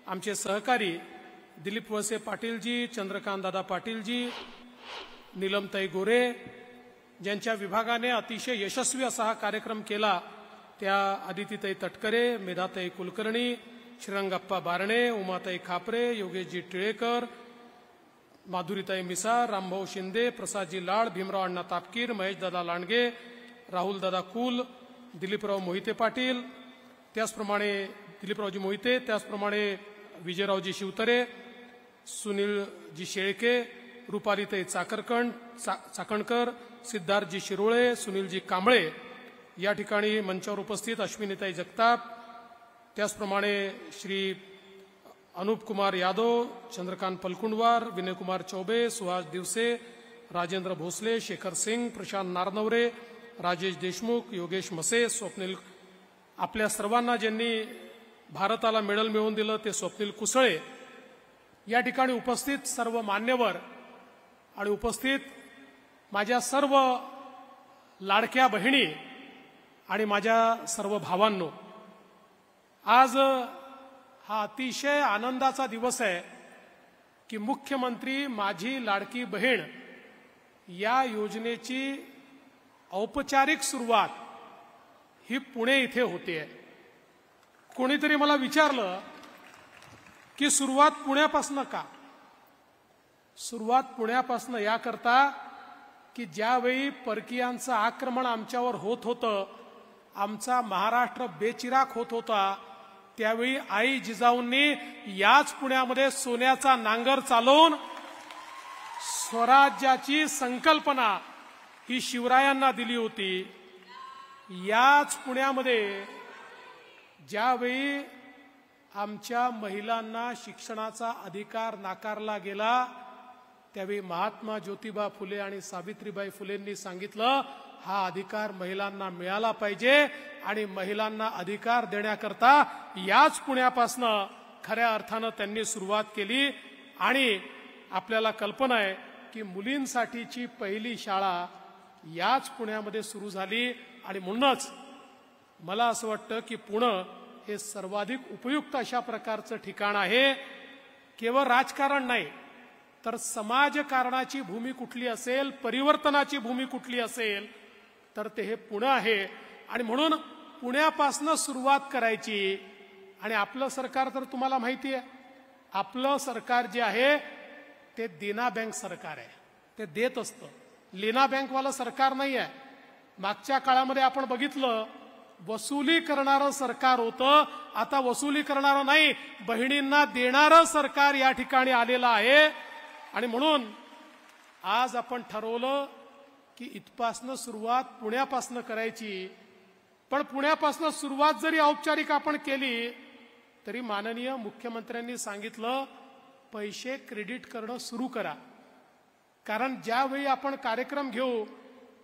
आमचे सहकारी दिलीप वळसे पाटीलजी, चंद्रकांत दादा पाटीलजी, नीलमताई गोरे ज्यांच्या विभागाने अतिशय यशस्वी असा हा कार्यक्रम केला, त्या आदितीताई तटकरे, मेधाताई कुलकर्णी, श्रीरंगप्पा बारणे, उमाताई खापरे, योगेशजी टिळेकर, माधुरीताई मिसाळ, रामभाऊ शिंदे, प्रसादजी लाड, भीमराव अण्णा तापकीर, महेशदादा लांडगे, राहुलदादा कुल, दिलीपराव मोहिते पाटील, त्याचप्रमाणे दिलीपरावजी मोहिते, त्याचप्रमाणे विजयरावजी शिवतरे, सुनीलजी शेळके, रुपालीताई चाकणकर, सिद्धार्थजी शिरोळे, सुनीलजी कांबळे, या ठिकाणी मंचावर उपस्थित अश्विनीताई जगताप, त्याचप्रमाणे श्री अनुप कुमार यादव, चंद्रकांत पलकुंडवार, विनयकुमार चौबे, सुहास दिवसे, राजेंद्र भोसले, शेखर सिंग, प्रशांत नारनवरे, राजेश देशमुख, योगेश मसे, स्वप्नील, आपल्या सर्वांना ज्यांनी भारताला मेडल मिळवून दिलं ते स्वप्नील कुसळे, या ठिकाणी उपस्थित सर्व मान्यवर आणि उपस्थित माझ्या सर्व लाडक्या बहिणी आणि माझ्या सर्व भावांनो, आज हा अतिशय आनंदाचा दिवस आहे की मुख्यमंत्री माझी लाडकी बहीण या योजनेची औपचारिक सुरुवात ही पुणे इथे होते. कोणीतरी मला विचारलं की सुरुवात पुण्यापासून का? सुरुवात पुण्यापासून याकरता की ज्यावेळी परकीयांचं आक्रमण आमच्यावर होत होतं, आमचा महाराष्ट्र बेचिराख होत होता, त्यावेळी आई जिजाऊंनी याच पुण्यामध्ये सोन्याचा नांगर चालवून स्वराज्याची संकल्पना ही शिवरायांना दिली होती. याच पुण्यामध्ये ज्यावेळी आमच्या महिलांना शिक्षणाचा अधिकार नाकारला गेला, त्यावेळी महात्मा ज्योतिबा फुले आणि सावित्रीबाई फुलेंनी सांगितलं हा अधिकार महिलांना मिळाला पाहिजे आणि महिलांना अधिकार देण्याकरता याच पुण्यापासनं खऱ्या अर्थानं त्यांनी सुरुवात केली. आणि आपल्याला कल्पना आहे की मुलींसाठीची पहिली शाळा याच पुण्यामध्ये सुरू झाली. आणि म्हणूनच मला असं वाटतं की पुणे हे सर्वाधिक उपयुक्त अशा प्रकारचं ठिकाण आहे. केवळ राजकारण नाही तर समाजकारणाची भूमी कुठली असेल, परिवर्तनाची भूमी कुठली असेल तर ते हे पुणे आहे. आणि म्हणून पुण्यापासून सुरुवात करायची. आणि आपलं सरकार तर तुम्हाला माहिती आहे, आपलं सरकार जे आहे ते देना बँक सरकार आहे, ते देत असतं, लेना बँकवालं सरकार नाही आहे. मागच्या काळामध्ये आपण बघितलं वसुली करणारं सरकार होतं, आता वसुली करणारं नाही, बहिणींना देणारं सरकार या ठिकाणी आलेलं आहे. आणि म्हणून आज आपण ठरवलं की इथपासनं सुरुवात पुण्यापासनं करायची. पण पुण्यापासनं सुरुवात जरी औपचारिक आपण केली तरी माननीय मुख्यमंत्र्यांनी सांगितलं पैसे क्रेडिट करणं सुरू करा. कारण ज्यावेळी आपण कार्यक्रम घेऊ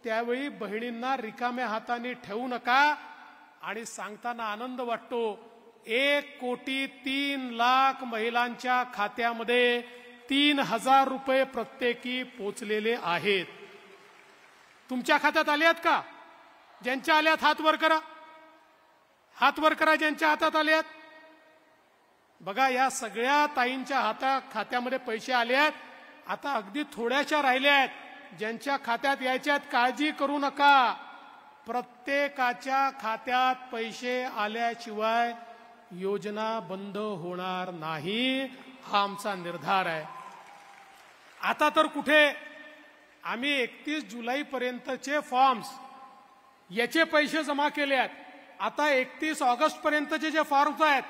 त्यावेळी बहिणींना रिकाम्या हाताने ठेवू नका. आणि सांगताना आनंद वाटतो 1,03,00,000 महिलांच्या खात्यामध्ये 3,000 रुपये प्रत्येकी पोचलेले आहेत. तुमच्या खात्यात आले आहेत का? ज्यांच्या आल्यात हात वर करा, हात वर करा ज्यांच्या हातात आल्यात. बघा या सगळ्या ताईंच्या खात्यामध्ये पैसे आले आहेत. आता अगदी थोड्याशा राहिल्या आहेत ज्यांच्या खात्यात यायच्यात. काळजी करू नका, प्रत्येकाच्या खात्यात पैसे आल्याशिवाय योजना बंद होणार नाही, हा आमचा निर्धार आहे. आता तर कुठे आम्ही 31 जुलैपर्यंतचे फॉर्म्स याचे पैसे जमा केले आहेत. आता 31 ऑगस्ट पर्यंतचे जे फॉर्म्स आहेत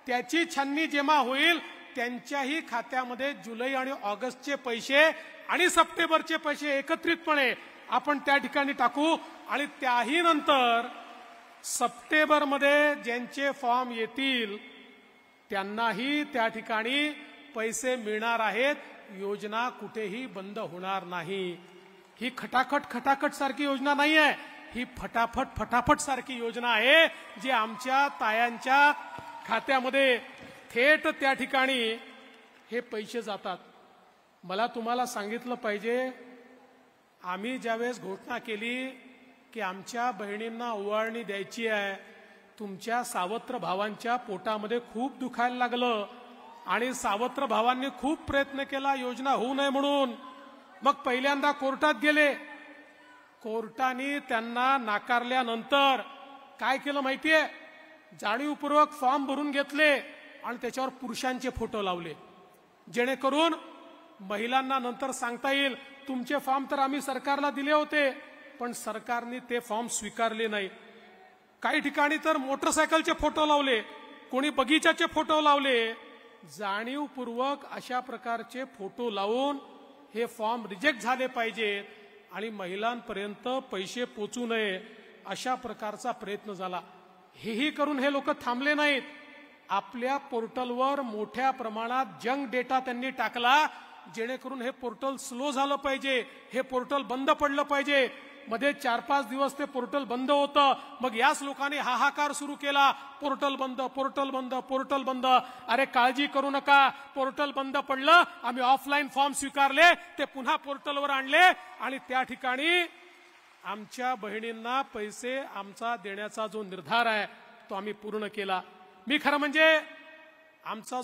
त्याची छाननी जेव्हा होईल त्यांच्याही खात्यामध्ये जुलै आणि ऑगस्टचे पैसे आणि सप्टेंबरचे पैसे एकत्रितपणे आपण त्या ठिकाणी टाकू. आणि त्याही नंतर सप्टेंबरमध्ये ज्यांचे फॉर्म येतील त्यांनाही त्या ठिकाणी पैसे मिळणार आहेत. योजना कुठेही बंद होणार नाही. ही खटाखट सारखी योजना नाही आहे, ही फटाफट सारखी योजना आहे जी आमच्या तायांच्या खात्यामध्ये थेट त्या ठिकाणी हे पैसे जातात. मला तुम्हाला सांगितलं पाहिजे, आम्ही ज्यावेळेस घोषणा केली की आमच्या बहिणींना ओवाळणी द्यायची आहे, तुमच्या सावत्र भावांच्या पोटामध्ये खूप दुखायला लागलं. आणि सावत्र भावांनी खूप प्रयत्न केला योजना होऊ नये म्हणून. मग पहिल्यांदा कोर्टात गेले. कोर्टाने त्यांना नाकारल्यानंतर काय केलं माहितीये, जाणीवपूर्वक फॉर्म भरून घेतले आणि त्याच्यावर पुरुषांचे फोटो लावले, जेणेकरून महिलांना नंतर सांगता येईल तुमचे फॉर्म तर आम्ही सरकारला दिले होते, पण सरकारने ते फॉर्म स्वीकारले नाही. काही ठिकाणी तर मोटरसायकलचे फोटो लावले, कोणी बगीचाचे फोटो लावले. जाणीवपूर्वक अशा प्रकारचे फोटो लावून हे फॉर्म रिजेक्ट झाले पाहिजेत आणि महिलांपर्यंत पैसे पोचू नये अशा प्रकारचा प्रयत्न झाला. हेही करून हे लोक थांबले नाहीत. आपल्या पोर्टलवर मोठ्या प्रमाणात जंक डेटा त्यांनी टाकला, जेणेकरून हे पोर्टल स्लो झालं पाहिजे, हे पोर्टल बंद पडलं पाहिजे. मध्ये 4-5 दिवस ते पोर्टल बंद होतं. मग याच लोकांनी हाहाकार सुरू केला, पोर्टल बंद, पोर्टल बंद, पोर्टल बंद. अरे काळजी करू नका, पोर्टल बंद पडलं, आम्ही ऑफलाईन फॉर्म स्वीकारले, ते पुन्हा पोर्टलवर आणले आणि त्या ठिकाणी आमच्या बहिणींना पैसे आमचा देण्याचा जो निर्धार आहे तो आम्ही पूर्ण केला. मी खरं म्हणजे आमचा